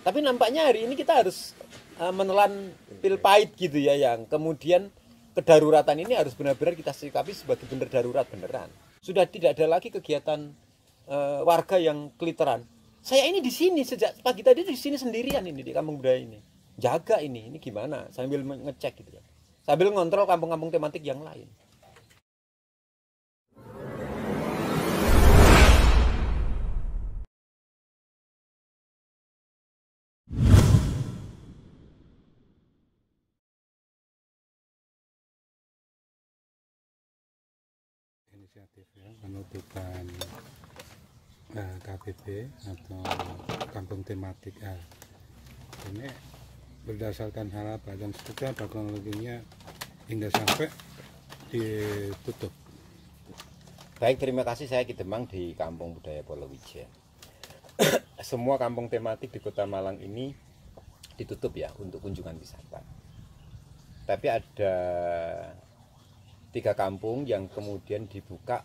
Tapi nampaknya hari ini kita harus menelan pil pahit gitu ya, yang kemudian kedaruratan ini harus benar-benar kita sikapi sebagai benar darurat beneran. Sudah tidak ada lagi kegiatan warga yang keliteran. Saya ini di sini sejak pagi tadi di sini sendirian ini di Kampung Budaya ini. Jaga ini gimana sambil ngecek gitu ya. Sambil ngontrol kampung-kampung tematik yang lain. Inisiatif ya penutupan KBB atau kampung tematik ini berdasarkan hal apa dan seperti apa kronologinya hingga sampai ditutup. Baik, terima kasih. Saya Ki Demang di Kampung Budaya Polowija. Semua kampung tematik di Kota Malang ini ditutup ya untuk kunjungan wisata. Tapi ada 3 kampung yang kemudian dibuka,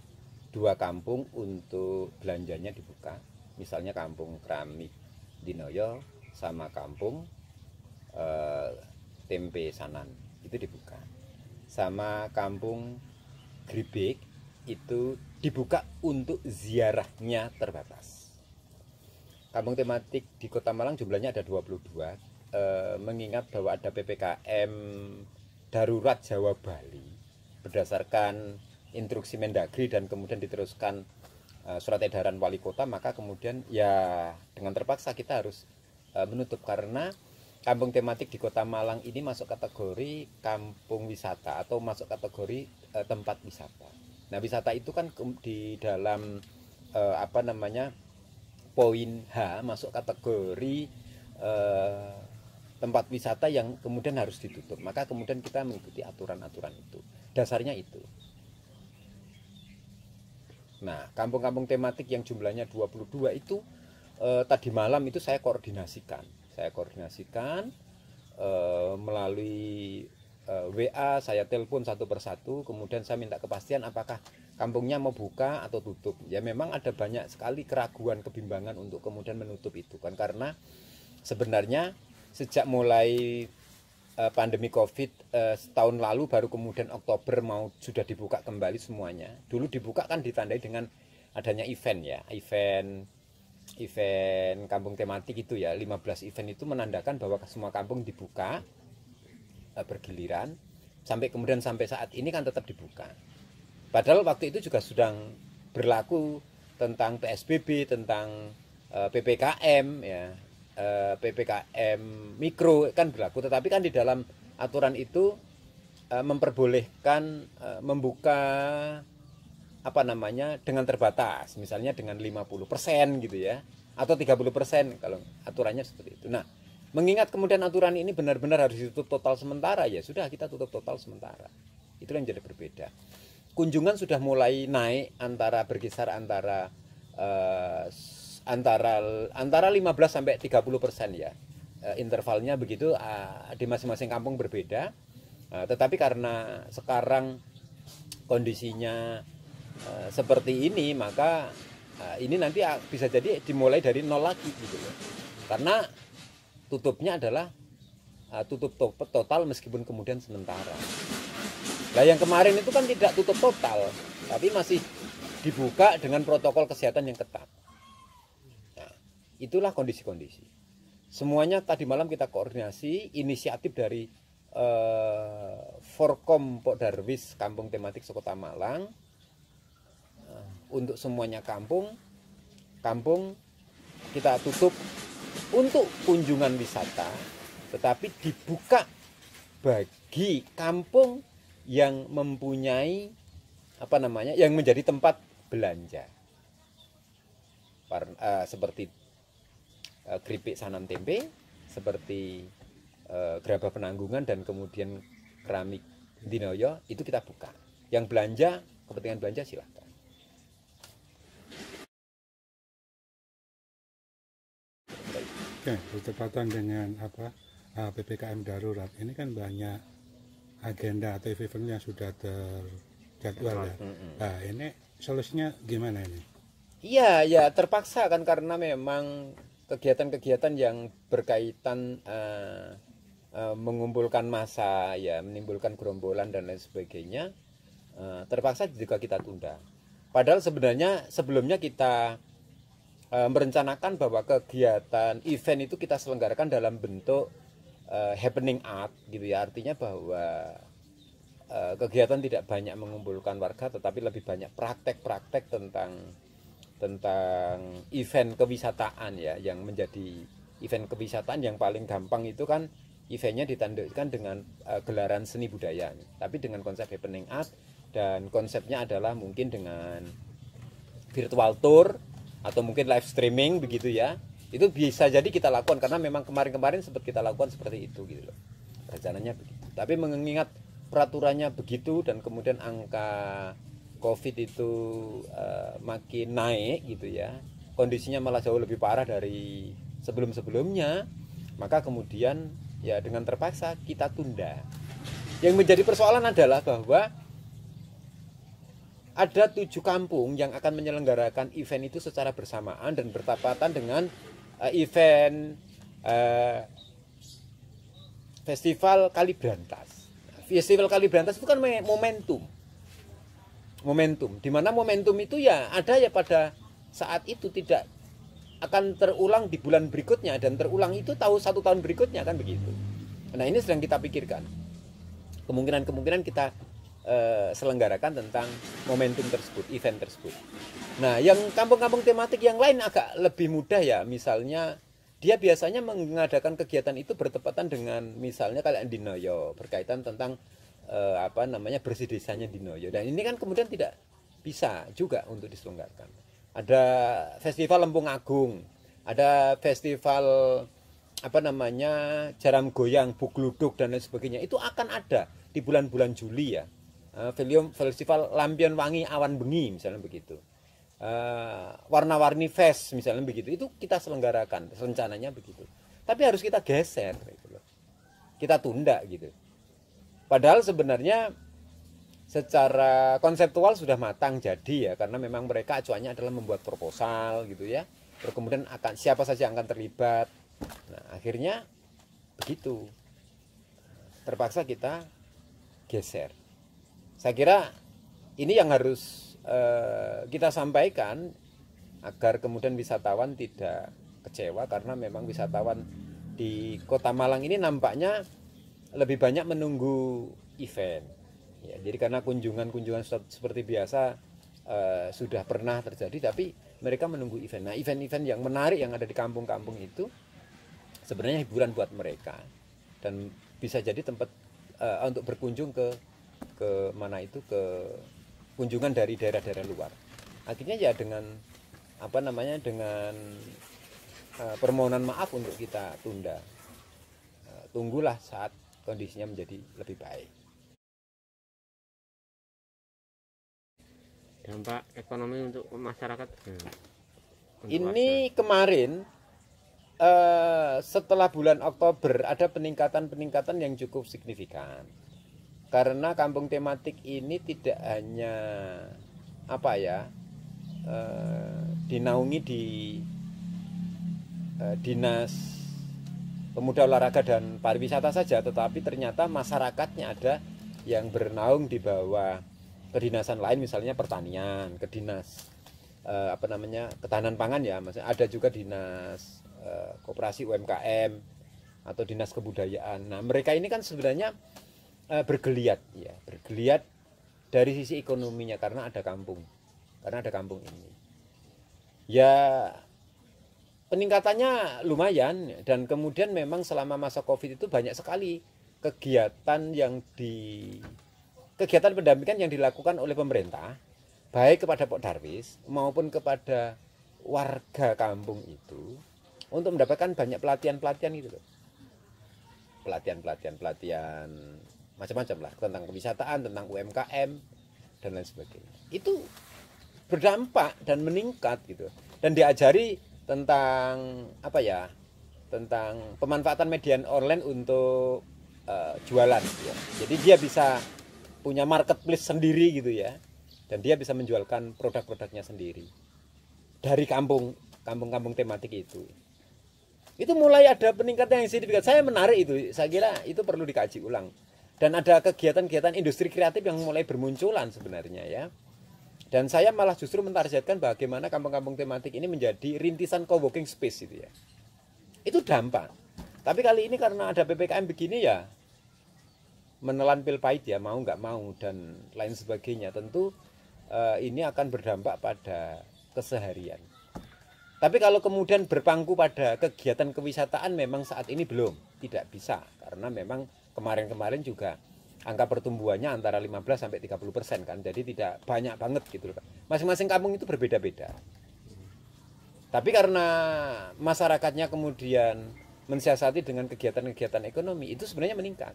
2 kampung untuk belanjanya dibuka. Misalnya Kampung Keramik Dinoyo sama Kampung Tempe Sanan itu dibuka. Sama Kampung Gribek itu dibuka untuk ziarahnya terbatas. Kampung tematik di Kota Malang jumlahnya ada 22, mengingat bahwa ada PPKM darurat Jawa Bali berdasarkan instruksi Mendagri dan kemudian diteruskan surat edaran wali kota, maka kemudian ya dengan terpaksa kita harus menutup karena kampung tematik di Kota Malang ini masuk kategori kampung wisata atau masuk kategori tempat wisata. Nah, wisata itu kan di dalam poin H masuk kategori tempat wisata yang kemudian harus ditutup. Maka kemudian kita mengikuti aturan-aturan itu. Dasarnya itu. Nah, kampung-kampung tematik yang jumlahnya 22 itu tadi malam itu saya koordinasikan. Melalui WA, saya telepon satu persatu, kemudian saya minta kepastian apakah kampungnya mau buka atau tutup. Ya memang ada banyak sekali keraguan, kebimbangan untuk kemudian menutup itu kan, karena sebenarnya sejak mulai pandemi COVID setahun lalu baru kemudian Oktober sudah dibuka kembali semuanya. Dulu dibuka kan ditandai dengan adanya event ya, event kampung tematik itu ya, 15 event itu menandakan bahwa semua kampung dibuka bergiliran sampai saat ini kan tetap dibuka. Padahal waktu itu juga sedang berlaku tentang PSBB, tentang PPKM ya. PPKM mikro kan berlaku, tetapi kan di dalam aturan itu memperbolehkan membuka dengan terbatas, misalnya dengan 50% gitu ya, atau 30% kalau aturannya seperti itu. Nah, mengingat kemudian aturan ini benar-benar harus ditutup total sementara, ya sudah kita tutup total sementara. Itu yang jadi berbeda. Kunjungan sudah mulai naik berkisar antara 15 sampai 30% ya. Intervalnya begitu, di masing-masing kampung berbeda. Tetapi karena sekarang kondisinya seperti ini, maka ini nanti bisa jadi dimulai dari nol lagi gitu loh. Karena tutupnya adalah tutup total meskipun kemudian sementara. Nah, yang kemarin itu kan tidak tutup total, tapi masih dibuka dengan protokol kesehatan yang ketat. Nah, itulah kondisi-kondisi. Semuanya tadi malam kita koordinasi, inisiatif dari Forkom Pok Darwis Kampung Tematik Sekota Malang. Untuk semuanya kampung kita tutup untuk kunjungan wisata, tetapi dibuka bagi kampung yang mempunyai yang menjadi tempat belanja, seperti Keripik Sanan Tempe, seperti Gerabah Penanggungan, dan kemudian Keramik Dinoyo itu kita buka. Yang belanja, kepentingan belanja silahkan. Oke, bertepatan dengan PPKM darurat ini kan banyak agenda atau event yang sudah terjadwal ya. Nah, ini solusinya gimana ini? Iya, ya terpaksa kan, karena memang kegiatan-kegiatan yang berkaitan mengumpulkan massa ya, menimbulkan gerombolan dan lain sebagainya, terpaksa juga kita tunda. Padahal sebenarnya sebelumnya kita merencanakan bahwa kegiatan event itu kita selenggarakan dalam bentuk happening art gitu ya, artinya bahwa kegiatan tidak banyak mengumpulkan warga tetapi lebih banyak praktek-praktek tentang event kewisataan ya, yang menjadi event kewisataan yang paling gampang itu kan eventnya ditandukkan dengan gelaran seni budaya, tapi dengan konsep happening art, dan konsepnya adalah mungkin dengan virtual tour atau mungkin live streaming begitu ya. Itu bisa jadi kita lakukan karena memang kemarin-kemarin sempat kita lakukan seperti itu gitu loh. Rencananya begitu. Tapi mengingat peraturannya begitu dan kemudian angka Covid itu makin naik gitu ya. Kondisinya malah jauh lebih parah dari sebelum-sebelumnya. Maka kemudian ya dengan terpaksa kita tunda. Yang menjadi persoalan adalah bahwa ada 7 kampung yang akan menyelenggarakan event itu secara bersamaan dan bertepatan dengan event Festival Kalibrantas. Festival Kalibrantas itu kan momentum, di mana momentum itu ya ada ya pada saat itu, tidak akan terulang di bulan berikutnya, dan terulang itu tahu 1 tahun berikutnya kan begitu. Nah ini sedang kita pikirkan, kemungkinan kita selenggarakan tentang momentum tersebut, event tersebut. Nah, yang kampung-kampung tematik yang lain agak lebih mudah ya. Misalnya dia biasanya mengadakan kegiatan itu bertepatan dengan misalnya kalian di Noyo, berkaitan tentang bersih desanya di Noyo. Dan ini kan kemudian tidak bisa juga untuk diselenggarakan. Ada festival Lempung Agung, ada festival Jaram Goyang, Bugluduk dan lain sebagainya. Itu akan ada di bulan-bulan Juli ya. Festival Lampion Wangi Awan Bengi misalnya begitu, Warna-Warni Fest misalnya begitu, itu kita selenggarakan rencananya begitu, tapi harus kita geser gitu loh. Kita tunda gitu, padahal sebenarnya secara konseptual sudah matang jadi ya, karena memang mereka acuannya adalah membuat proposal gitu ya, terus kemudian akan siapa saja yang akan terlibat. Nah akhirnya begitu, terpaksa kita geser. Saya kira ini yang harus kita sampaikan agar kemudian wisatawan tidak kecewa, karena memang wisatawan di Kota Malang ini nampaknya lebih banyak menunggu event. Ya, jadi karena kunjungan seperti biasa sudah pernah terjadi, tapi mereka menunggu event. Nah, event-event yang menarik yang ada di kampung-kampung itu sebenarnya hiburan buat mereka dan bisa jadi tempat untuk berkunjung ke ke kunjungan dari daerah-daerah luar. Akhirnya ya dengan permohonan maaf untuk kita tunda. Tunggulah saat kondisinya menjadi lebih baik. Dampak ekonomi untuk masyarakat ini kemarin setelah bulan Oktober ada peningkatan yang cukup signifikan. Karena kampung tematik ini tidak hanya dinaungi di Dinas Pemuda Olahraga dan Pariwisata saja, tetapi ternyata masyarakatnya ada yang bernaung di bawah kedinasan lain, misalnya pertanian, ke dinas ketahanan pangan ya, maksudnya ada juga dinas koperasi UMKM atau dinas kebudayaan. Nah mereka ini kan sebenarnya bergeliat dari sisi ekonominya karena ada kampung ini ya, peningkatannya lumayan. Dan kemudian memang selama masa Covid itu banyak sekali kegiatan pendampingan yang dilakukan oleh pemerintah, baik kepada Pok Darwis maupun kepada warga kampung itu, untuk mendapatkan banyak pelatihan gitu loh. Pelatihan macam-macam lah tentang kewisataan, tentang UMKM dan lain sebagainya. Itu berdampak dan meningkat gitu. Dan diajari tentang tentang pemanfaatan media online untuk jualan ya. Jadi dia bisa punya marketplace sendiri gitu ya. Dan dia bisa menjualkan produk-produknya sendiri dari kampung-kampung tematik itu. Itu mulai ada peningkatan yang signifikan. Saya menarik itu, saya kira itu perlu dikaji ulang. Dan ada kegiatan-kegiatan industri kreatif yang mulai bermunculan sebenarnya ya. Dan saya malah justru mentargetkan bagaimana kampung-kampung tematik ini menjadi rintisan co-working space itu ya. Itu dampak. Tapi kali ini karena ada PPKM begini ya, menelan pil pahit ya, mau nggak mau dan lain sebagainya. Tentu ini akan berdampak pada keseharian. Tapi kalau kemudian berpangku pada kegiatan kewisataan memang saat ini belum, tidak bisa. Karena memang kemarin-kemarin juga angka pertumbuhannya antara 15 sampai 30% kan. Jadi tidak banyak banget gitu loh. Masing-masing kampung itu berbeda-beda. Tapi karena masyarakatnya kemudian mensiasati dengan kegiatan-kegiatan ekonomi, itu sebenarnya meningkat.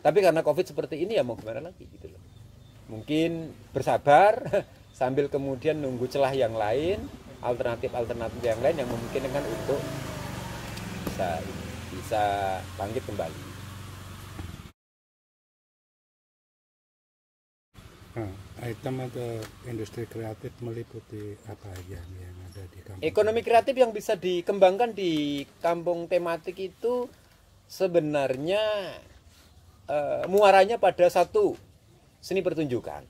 Tapi karena Covid seperti ini ya mau gimana lagi gitu loh. Mungkin bersabar sambil kemudian nunggu celah yang lain, alternatif yang lain yang memungkinkan untuk bisa bangkit kembali. Nah, item atau industri kreatif meliputi apa aja nih yang ada di kampung? Ekonomi kreatif yang bisa dikembangkan di kampung tematik itu sebenarnya muaranya pada satu, seni pertunjukan.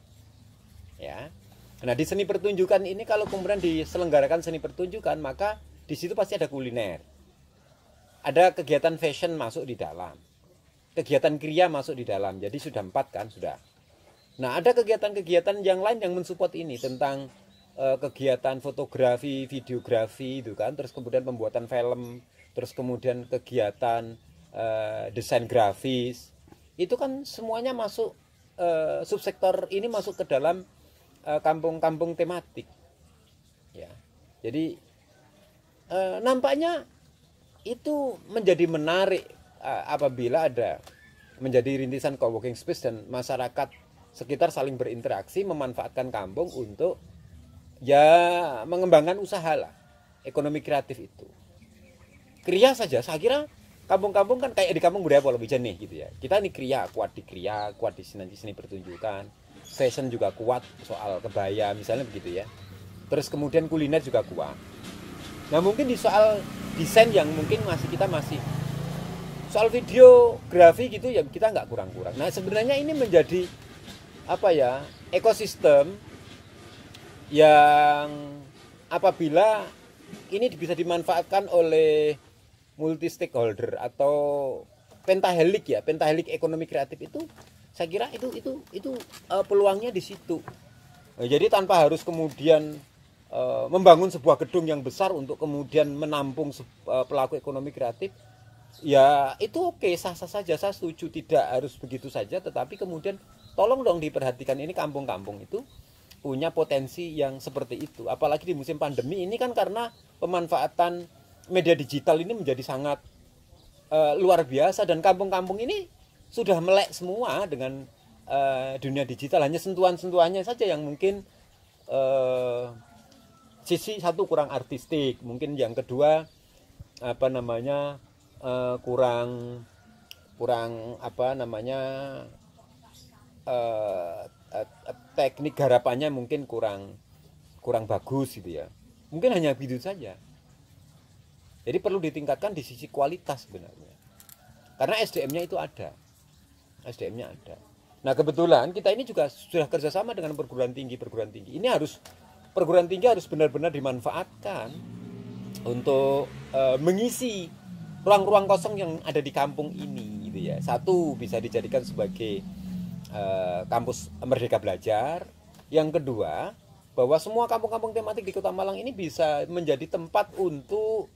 Ya. Nah, di seni pertunjukan ini kalau kemudian diselenggarakan seni pertunjukan, maka di situ pasti ada kuliner. Ada kegiatan fashion masuk di dalam. Kegiatan kriya masuk di dalam. Jadi sudah 4 kan, sudah. Nah, ada kegiatan-kegiatan yang lain yang mensupport ini tentang kegiatan fotografi, videografi itu kan, terus kemudian pembuatan film, terus kemudian kegiatan desain grafis. Itu kan semuanya masuk subsektor ini masuk ke dalam kampung-kampung tematik. Ya. Jadi nampaknya itu menjadi menarik apabila ada menjadi rintisan co-working space dan masyarakat sekitar saling berinteraksi memanfaatkan kampung untuk ya mengembangkan usaha lah, ekonomi kreatif itu. Kriya saja, saya kira kampung-kampung kan kayak di kampung budaya Polowijen nih gitu ya. Kita nih kriya, kuat di seni pertunjukan, fashion juga kuat soal kebaya misalnya begitu ya. Terus kemudian kuliner juga kuat. Nah mungkin di soal desain yang mungkin kita masih soal videografi gitu ya kita nggak kurang-kurang. Nah sebenarnya ini menjadi apa ya ekosistem yang apabila ini bisa dimanfaatkan oleh multi stakeholder atau pentahelik ya, pentahelik ekonomi kreatif itu saya kira itu peluangnya di situ. Jadi tanpa harus kemudian membangun sebuah gedung yang besar untuk kemudian menampung pelaku ekonomi kreatif, ya itu oke, sah-sah saja, saya setuju, tidak harus begitu saja, tetapi kemudian tolong dong diperhatikan ini kampung-kampung itu punya potensi yang seperti itu. Apalagi di musim pandemi ini kan karena pemanfaatan media digital ini menjadi sangat luar biasa dan kampung-kampung ini sudah melek semua dengan dunia digital, hanya sentuhan-sentuhannya saja yang mungkin sisi satu kurang artistik, mungkin yang kedua apa namanya kurang apa namanya teknik garapannya mungkin kurang bagus gitu ya. Mungkin hanya begitu saja. Jadi perlu ditingkatkan di sisi kualitas sebenarnya. Karena SDM-nya itu ada. SDM-nya ada. Nah kebetulan kita ini juga sudah kerjasama dengan perguruan tinggi. Ini harus perguruan tinggi harus benar-benar dimanfaatkan untuk mengisi ruang-ruang kosong yang ada di kampung ini, gitu ya. Satu bisa dijadikan sebagai kampus Merdeka Belajar. Yang kedua, bahwa semua kampung-kampung tematik di Kota Malang ini bisa menjadi tempat untuk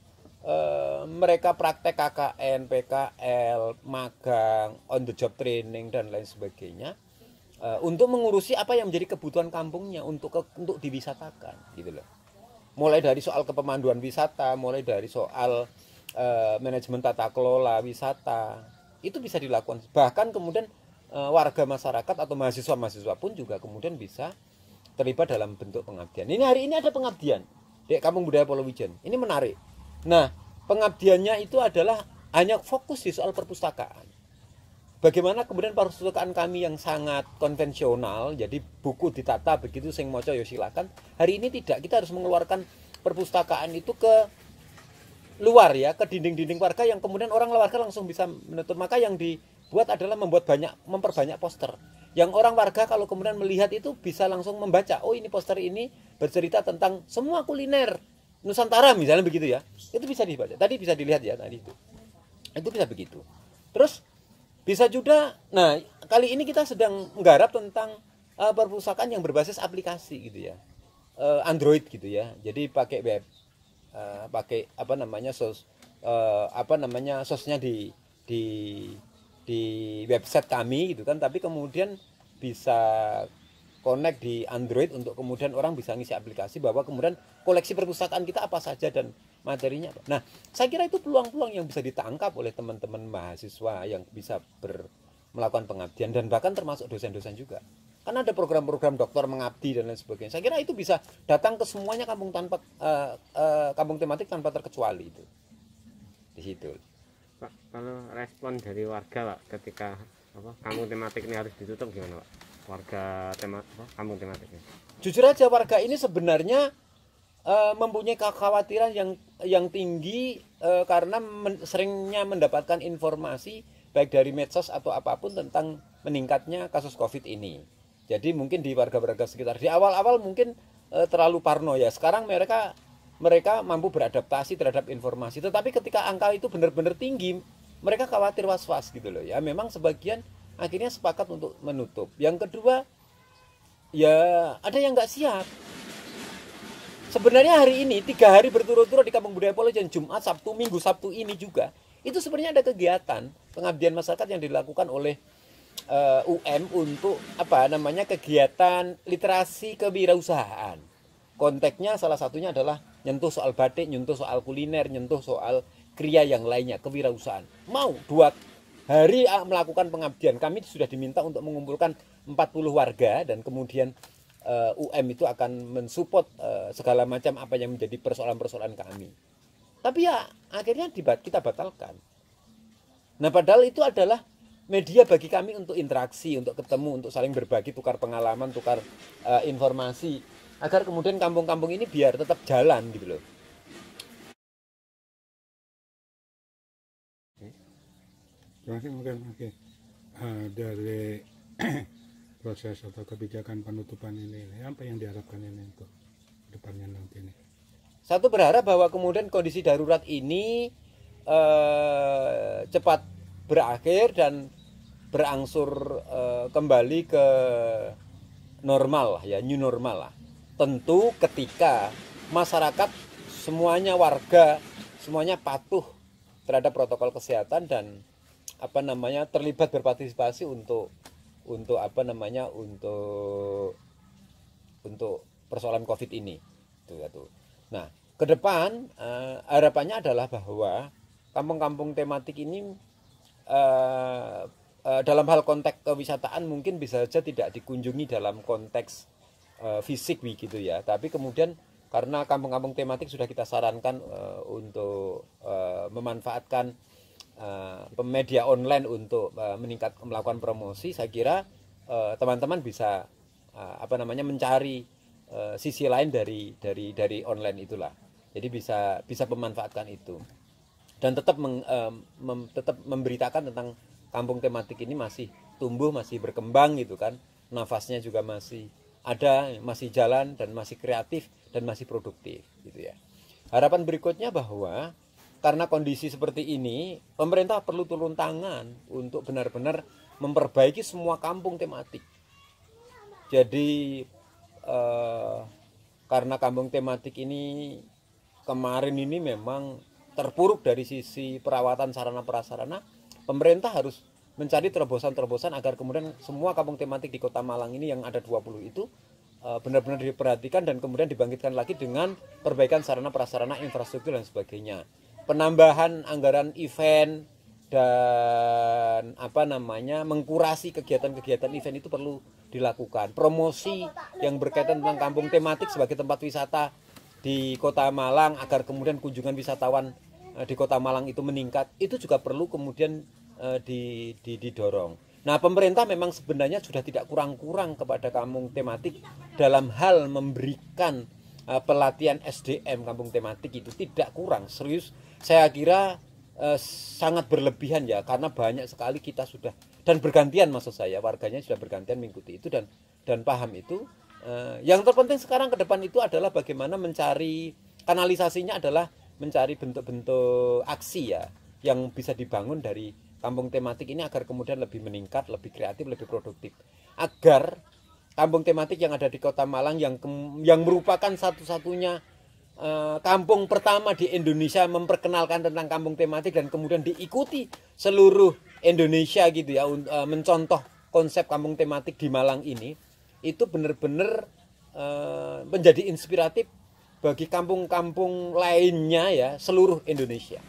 mereka praktek KKN, PKL, magang, on the job training dan lain sebagainya untuk mengurusi apa yang menjadi kebutuhan kampungnya untuk diwisatakan, gitu loh. Mulai dari soal kepemanduan wisata, mulai dari soal manajemen tata kelola wisata, itu bisa dilakukan. Bahkan kemudian warga masyarakat atau mahasiswa-mahasiswa pun juga kemudian bisa terlibat dalam bentuk pengabdian. Ini hari ini ada pengabdian di Kampung Budaya Polowijen. Ini menarik. Nah, pengabdiannya itu adalah hanya fokus di soal perpustakaan. Bagaimana kemudian perpustakaan kami yang sangat konvensional, jadi buku ditata begitu sing moco ya silakan. Hari ini tidak, kita harus mengeluarkan perpustakaan itu ke luar ya, ke dinding-dinding warga yang kemudian orang warga langsung bisa menutup. Maka yang dibuat adalah memperbanyak poster. Yang orang warga kalau kemudian melihat itu bisa langsung membaca, oh ini poster ini bercerita tentang semua kuliner Nusantara misalnya begitu ya. Itu bisa dibaca. Tadi bisa dilihat ya tadi itu. Itu bisa begitu. Terus bisa juga, nah kali ini kita sedang menggarap tentang perpustakaan yang berbasis aplikasi gitu ya. Android gitu ya. Jadi pakai web, pakai apa namanya sosnya di website kami gitu kan, tapi kemudian bisa connect di Android untuk kemudian orang bisa ngisi aplikasi bahwa kemudian koleksi perpustakaan kita apa saja dan materinya apa. Nah, saya kira itu peluang-peluang yang bisa ditangkap oleh teman-teman mahasiswa yang bisa melakukan pengabdian dan bahkan termasuk dosen-dosen juga. Karena ada program-program doktor mengabdi dan lain sebagainya. Saya kira itu bisa datang ke semuanya kampung tematik tanpa terkecuali itu. Di situ. Pak, kalau respon dari warga Pak ketika kampung tematik ini harus ditutup gimana Pak? Warga kampung tematik ini. Jujur aja warga ini sebenarnya mempunyai kekhawatiran yang tinggi karena seringnya mendapatkan informasi baik dari medsos atau apapun tentang meningkatnya kasus Covid ini. Jadi mungkin di warga-warga sekitar di awal-awal mungkin terlalu parno ya. Sekarang mereka mampu beradaptasi terhadap informasi. Tetapi ketika angka itu benar-benar tinggi, mereka khawatir was-was gitu loh ya. Memang sebagian akhirnya sepakat untuk menutup. Yang kedua, ya ada yang nggak siap. Sebenarnya hari ini 3 hari berturut-turut di Kampung Budaya Polojan, Jumat, Sabtu, Minggu, Sabtu ini juga itu sebenarnya ada kegiatan pengabdian masyarakat yang dilakukan oleh UM untuk kegiatan literasi kewirausahaan. Konteksnya salah satunya adalah nyentuh soal batik, nyentuh soal kuliner, nyentuh soal kriya yang lainnya, kewirausahaan. Mau 2 hari melakukan pengabdian. Kami sudah diminta untuk mengumpulkan 40 warga dan kemudian UM itu akan mensupport segala macam apa yang menjadi persoalan-persoalan kami. Tapi ya akhirnya kita batalkan. Nah padahal itu adalah media bagi kami untuk interaksi, untuk ketemu, untuk saling berbagi, tukar pengalaman, tukar informasi, agar kemudian kampung-kampung ini biar tetap jalan gitu loh. Terima kasih. Mungkin dari proses atau kebijakan penutupan ini apa yang diharapkan ini untuk depannya nanti ini? Satu, berharap bahwa kemudian kondisi darurat ini cepat berakhir dan berangsur kembali ke normal ya, new normal lah. Tentu ketika masyarakat semuanya, warga semuanya patuh terhadap protokol kesehatan dan terlibat berpartisipasi untuk persoalan Covid ini. Nah, ke depan harapannya adalah bahwa kampung-kampung tematik ini dalam hal konteks kewisataan mungkin bisa saja tidak dikunjungi dalam konteks fisik begitu ya, tapi kemudian karena kampung-kampung tematik sudah kita sarankan untuk memanfaatkan media online untuk melakukan promosi. Saya kira teman-teman bisa mencari sisi lain dari online itulah. Jadi bisa memanfaatkan itu dan tetap memberitakan tentang kampung tematik ini masih tumbuh, masih berkembang gitu kan, nafasnya juga masih ada, masih jalan dan masih kreatif dan masih produktif gitu ya. Harapan berikutnya bahwa karena kondisi seperti ini, pemerintah perlu turun tangan untuk benar-benar memperbaiki semua kampung tematik. Jadi karena kampung tematik ini kemarin ini memang terpuruk dari sisi perawatan sarana prasarana, pemerintah harus mencari terobosan-terobosan agar kemudian semua kampung tematik di Kota Malang ini yang ada 20 itu benar-benar diperhatikan dan kemudian dibangkitkan lagi dengan perbaikan sarana prasarana, infrastruktur dan sebagainya. Penambahan anggaran event dan mengkurasi kegiatan-kegiatan event itu perlu dilakukan. Promosi yang berkaitan tentang kampung tematik sebagai tempat wisata di Kota Malang agar kemudian kunjungan wisatawan di Kota Malang itu meningkat, itu juga perlu kemudian didorong. Nah, pemerintah memang sebenarnya sudah tidak kurang-kurang kepada kampung tematik dalam hal memberikan pelatihan SDM kampung tematik, itu tidak kurang, serius. saya kira sangat berlebihan ya, karena banyak sekali kita sudah, dan bergantian maksud saya, warganya sudah bergantian mengikuti itu dan paham itu. Yang terpenting sekarang ke depan itu adalah bagaimana mencari kanalisasinya, adalah mencari bentuk-bentuk aksi ya yang bisa dibangun dari kampung tematik ini agar kemudian lebih meningkat, lebih kreatif, lebih produktif, agar kampung tematik yang ada di Kota Malang yang merupakan satu-satunya kampung pertama di Indonesia memperkenalkan tentang kampung tematik dan kemudian diikuti seluruh Indonesia gitu ya, mencontoh konsep kampung tematik di Malang ini, itu benar-benar menjadi inspiratif bagi kampung-kampung lainnya ya, seluruh Indonesia.